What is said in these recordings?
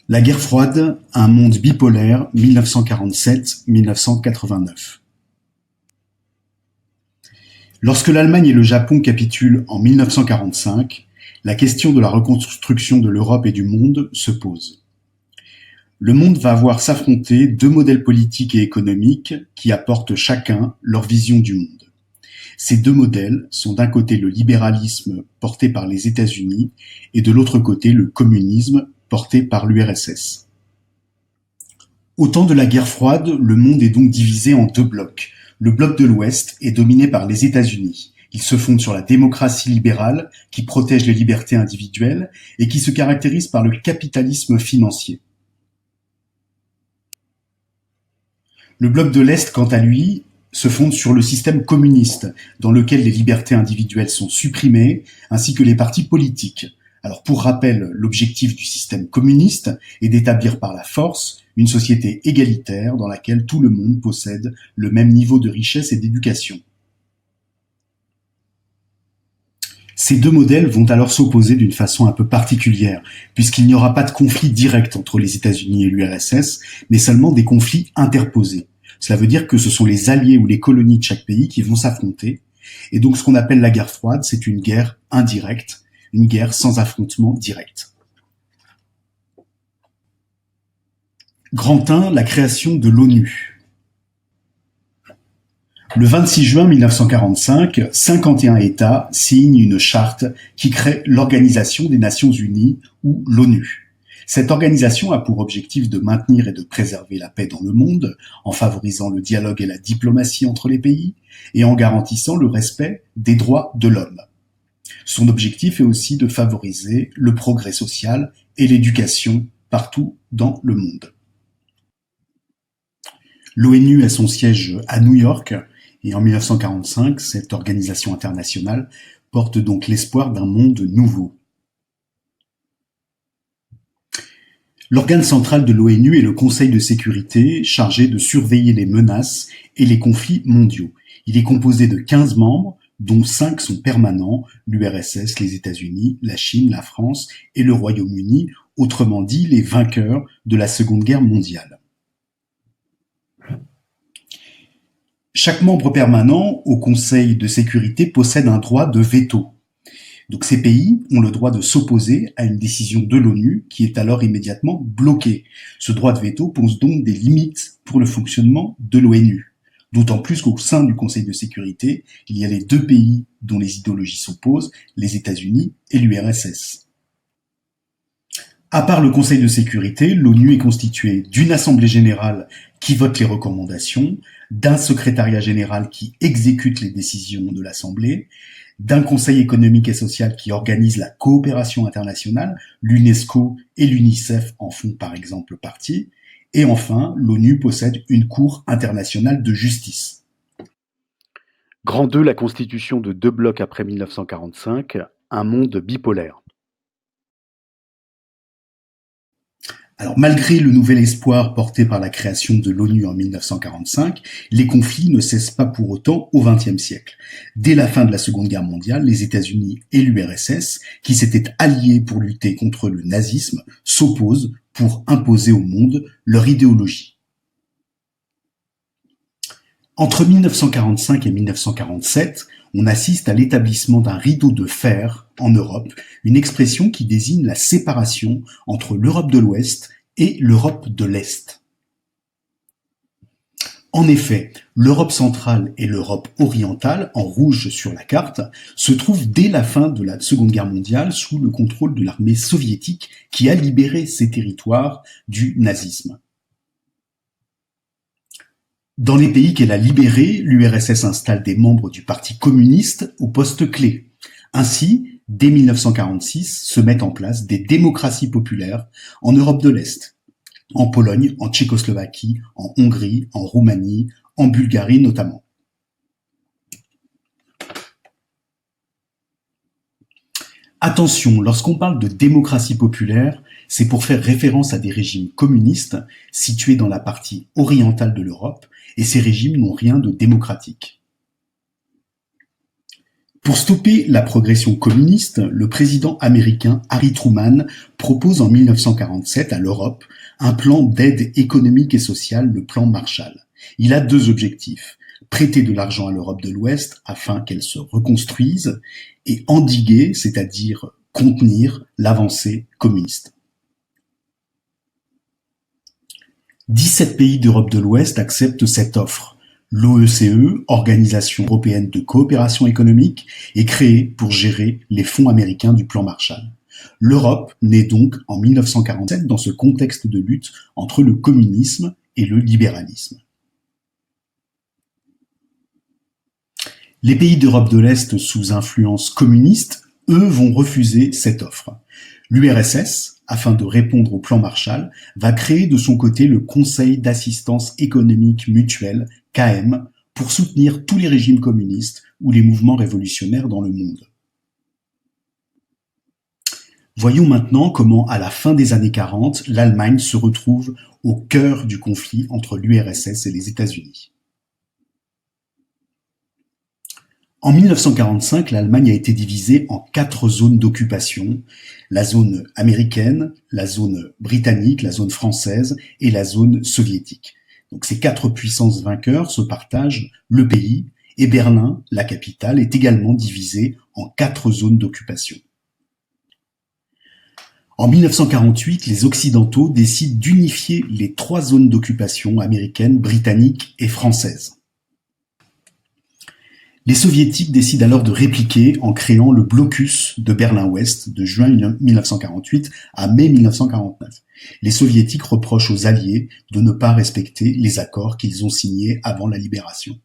La guerre froide, un monde bipolaire, 1947-1989. Lorsque l'Allemagne et le Japon capitulent en 1945, la question de la reconstruction de l'Europe et du monde se pose. Le monde va voir s'affronter deux modèles politiques et économiques qui apportent chacun leur vision du monde. Ces deux modèles sont d'un côté le libéralisme porté par les États-Unis et de l'autre côté le communisme porté par l'URSS. Au temps de la guerre froide, le monde est donc divisé en deux blocs. Le bloc de l'Ouest est dominé par les États-Unis. Il se fonde sur la démocratie libérale qui protège les libertés individuelles et qui se caractérise par le capitalisme financier. Le bloc de l'Est, quant à lui, se fonde sur le système communiste, dans lequel les libertés individuelles sont supprimées, ainsi que les partis politiques. Alors pour rappel, l'objectif du système communiste est d'établir par la force une société égalitaire dans laquelle tout le monde possède le même niveau de richesse et d'éducation. Ces deux modèles vont alors s'opposer d'une façon un peu particulière, puisqu'il n'y aura pas de conflit direct entre les États-Unis et l'URSS, mais seulement des conflits interposés. Cela veut dire que ce sont les alliés ou les colonies de chaque pays qui vont s'affronter, et donc ce qu'on appelle la guerre froide, c'est une guerre indirecte, une guerre sans affrontement direct. Grand 1, la création de l'ONU. Le 26 juin 1945, 51 États signent une charte qui crée l'Organisation des Nations Unies, ou l'ONU. Cette organisation a pour objectif de maintenir et de préserver la paix dans le monde, en favorisant le dialogue et la diplomatie entre les pays, et en garantissant le respect des droits de l'homme. Son objectif est aussi de favoriser le progrès social et l'éducation partout dans le monde. L'ONU a son siège à New York, et en 1945, cette organisation internationale porte donc l'espoir d'un monde nouveau. L'organe central de l'ONU est le Conseil de sécurité, chargé de surveiller les menaces et les conflits mondiaux. Il est composé de 15 membres, dont 5 sont permanents, l'URSS, les États-Unis, la Chine, la France et le Royaume-Uni, autrement dit les vainqueurs de la Seconde Guerre mondiale. Chaque membre permanent au Conseil de sécurité possède un droit de veto. Donc ces pays ont le droit de s'opposer à une décision de l'ONU qui est alors immédiatement bloquée. Ce droit de veto pose donc des limites pour le fonctionnement de l'ONU. D'autant plus qu'au sein du Conseil de sécurité, il y a les deux pays dont les idéologies s'opposent, les États-Unis et l'URSS. À part le Conseil de sécurité, l'ONU est constituée d'une assemblée générale qui vote les recommandations, d'un secrétariat général qui exécute les décisions de l'Assemblée, d'un conseil économique et social qui organise la coopération internationale, l'UNESCO et l'UNICEF en font par exemple partie, et enfin, l'ONU possède une cour internationale de justice. Grand 2, la constitution de deux blocs après 1945, un monde bipolaire. Alors, malgré le nouvel espoir porté par la création de l'ONU en 1945, les conflits ne cessent pas pour autant au XXe siècle. Dès la fin de la Seconde Guerre mondiale, les États-Unis et l'URSS, qui s'étaient alliés pour lutter contre le nazisme, s'opposent pour imposer au monde leur idéologie. Entre 1945 et 1947, on assiste à l'établissement d'un rideau de fer en Europe, une expression qui désigne la séparation entre l'Europe de l'Ouest et l'Europe de l'Est. En effet, l'Europe centrale et l'Europe orientale, en rouge sur la carte, se trouvent dès la fin de la Seconde Guerre mondiale sous le contrôle de l'armée soviétique qui a libéré ces territoires du nazisme. Dans les pays qu'elle a libérés, l'URSS installe des membres du Parti communiste aux postes clés. Ainsi, dès 1946, se mettent en place des démocraties populaires en Europe de l'Est, en Pologne, en Tchécoslovaquie, en Hongrie, en Roumanie, en Bulgarie notamment. Attention, lorsqu'on parle de démocratie populaire, c'est pour faire référence à des régimes communistes situés dans la partie orientale de l'Europe, et ces régimes n'ont rien de démocratique. Pour stopper la progression communiste, le président américain Harry Truman propose en 1947 à l'Europe un plan d'aide économique et sociale, le plan Marshall. Il a deux objectifs: prêter de l'argent à l'Europe de l'Ouest afin qu'elle se reconstruise et endiguer, c'est-à-dire contenir l'avancée communiste. 17 pays d'Europe de l'Ouest acceptent cette offre. L'OECE, Organisation européenne de coopération économique, est créée pour gérer les fonds américains du plan Marshall. L'Europe naît donc en 1947 dans ce contexte de lutte entre le communisme et le libéralisme. Les pays d'Europe de l'Est sous influence communiste, eux, vont refuser cette offre. L'URSS, afin de répondre au plan Marshall, va créer de son côté le Conseil d'assistance économique mutuelle, KM, pour soutenir tous les régimes communistes ou les mouvements révolutionnaires dans le monde. Voyons maintenant comment, à la fin des années 40, l'Allemagne se retrouve au cœur du conflit entre l'URSS et les États-Unis. En 1945, l'Allemagne a été divisée en 4 zones d'occupation: la zone américaine, la zone britannique, la zone française et la zone soviétique. Donc ces 4 puissances vainqueurs se partagent le pays, et Berlin, la capitale, est également divisée en 4 zones d'occupation. En 1948, les Occidentaux décident d'unifier les 3 zones d'occupation américaines, britanniques et françaises. Les Soviétiques décident alors de répliquer en créant le blocus de Berlin-Ouest de juin 1948 à mai 1949. Les Soviétiques reprochent aux Alliés de ne pas respecter les accords qu'ils ont signés avant la libération.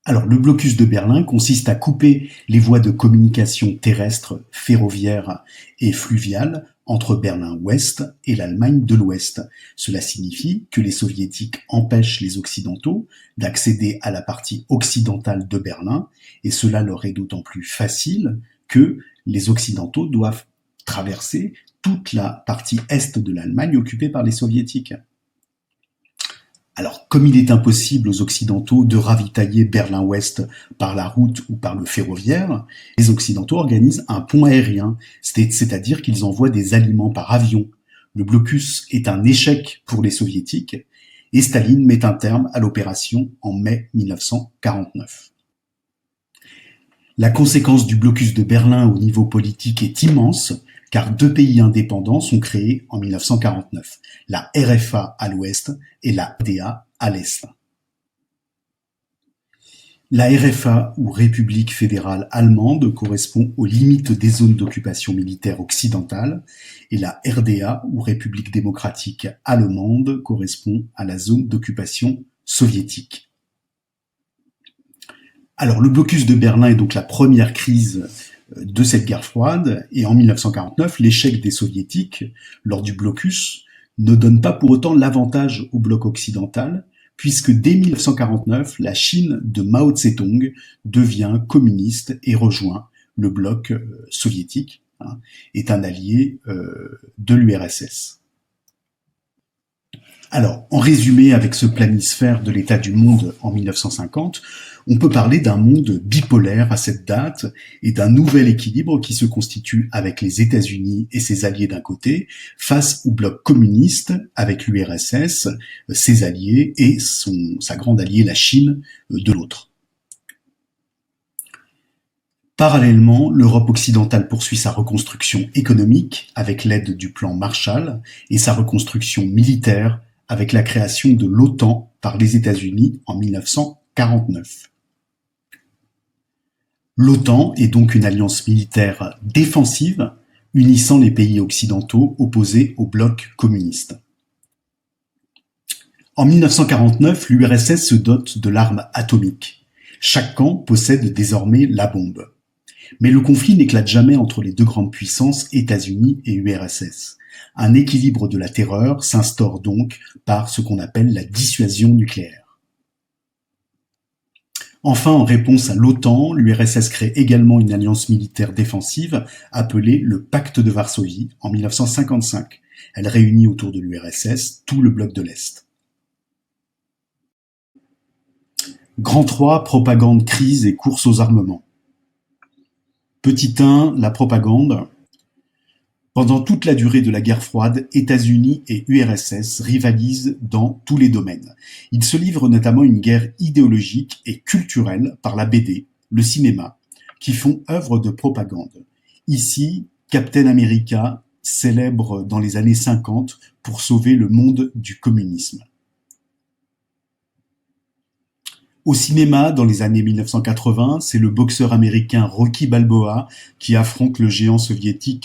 Alors, le blocus de Berlin consiste à couper les voies de communication terrestres, ferroviaires et fluviales entre Berlin-Ouest et l'Allemagne de l'Ouest. Cela signifie que les Soviétiques empêchent les Occidentaux d'accéder à la partie occidentale de Berlin, et cela leur est d'autant plus facile que les Occidentaux doivent traverser toute la partie est de l'Allemagne occupée par les Soviétiques. Alors, comme il est impossible aux Occidentaux de ravitailler Berlin-Ouest par la route ou par le ferroviaire, les Occidentaux organisent un pont aérien, c'est-à-dire qu'ils envoient des aliments par avion. Le blocus est un échec pour les Soviétiques et Staline met un terme à l'opération en mai 1949. La conséquence du blocus de Berlin au niveau politique est immense, car 2 pays indépendants sont créés en 1949, la RFA à l'ouest et la RDA à l'est. La RFA, ou République fédérale allemande, correspond aux limites des zones d'occupation militaire occidentale, et la RDA, ou République démocratique allemande, correspond à la zone d'occupation soviétique. Alors, le blocus de Berlin est donc la première crise de cette guerre froide, et en 1949, l'échec des Soviétiques lors du blocus ne donne pas pour autant l'avantage au bloc occidental, puisque dès 1949, la Chine de Mao Tse-tung devient communiste et rejoint le bloc soviétique, est un allié de l'URSS. Alors, en résumé, avec ce planisphère de l'état du monde en 1950, on peut parler d'un monde bipolaire à cette date et d'un nouvel équilibre qui se constitue avec les États-Unis et ses alliés d'un côté, face au bloc communiste avec l'URSS, ses alliés et sa grande alliée, la Chine, de l'autre. Parallèlement, l'Europe occidentale poursuit sa reconstruction économique avec l'aide du plan Marshall et sa reconstruction militaire avec la création de l'OTAN par les États-Unis en 1949. L'OTAN est donc une alliance militaire défensive unissant les pays occidentaux opposés au bloc communiste. En 1949, l'URSS se dote de l'arme atomique. Chaque camp possède désormais la bombe. Mais le conflit n'éclate jamais entre les 2 grandes puissances, États-Unis et URSS. Un équilibre de la terreur s'instaure donc par ce qu'on appelle la dissuasion nucléaire. Enfin, en réponse à l'OTAN, l'URSS crée également une alliance militaire défensive appelée le Pacte de Varsovie en 1955. Elle réunit autour de l'URSS tout le bloc de l'Est. Grand 3, propagande, crise et course aux armements. Petit 1, la propagande. Pendant toute la durée de la guerre froide, États-Unis et URSS rivalisent dans tous les domaines. Ils se livrent notamment une guerre idéologique et culturelle par la BD, le cinéma, qui font œuvre de propagande. Ici, Captain America célèbre dans les années 50 pour sauver le monde du communisme. Au cinéma, dans les années 1980, c'est le boxeur américain Rocky Balboa qui affronte le géant soviétique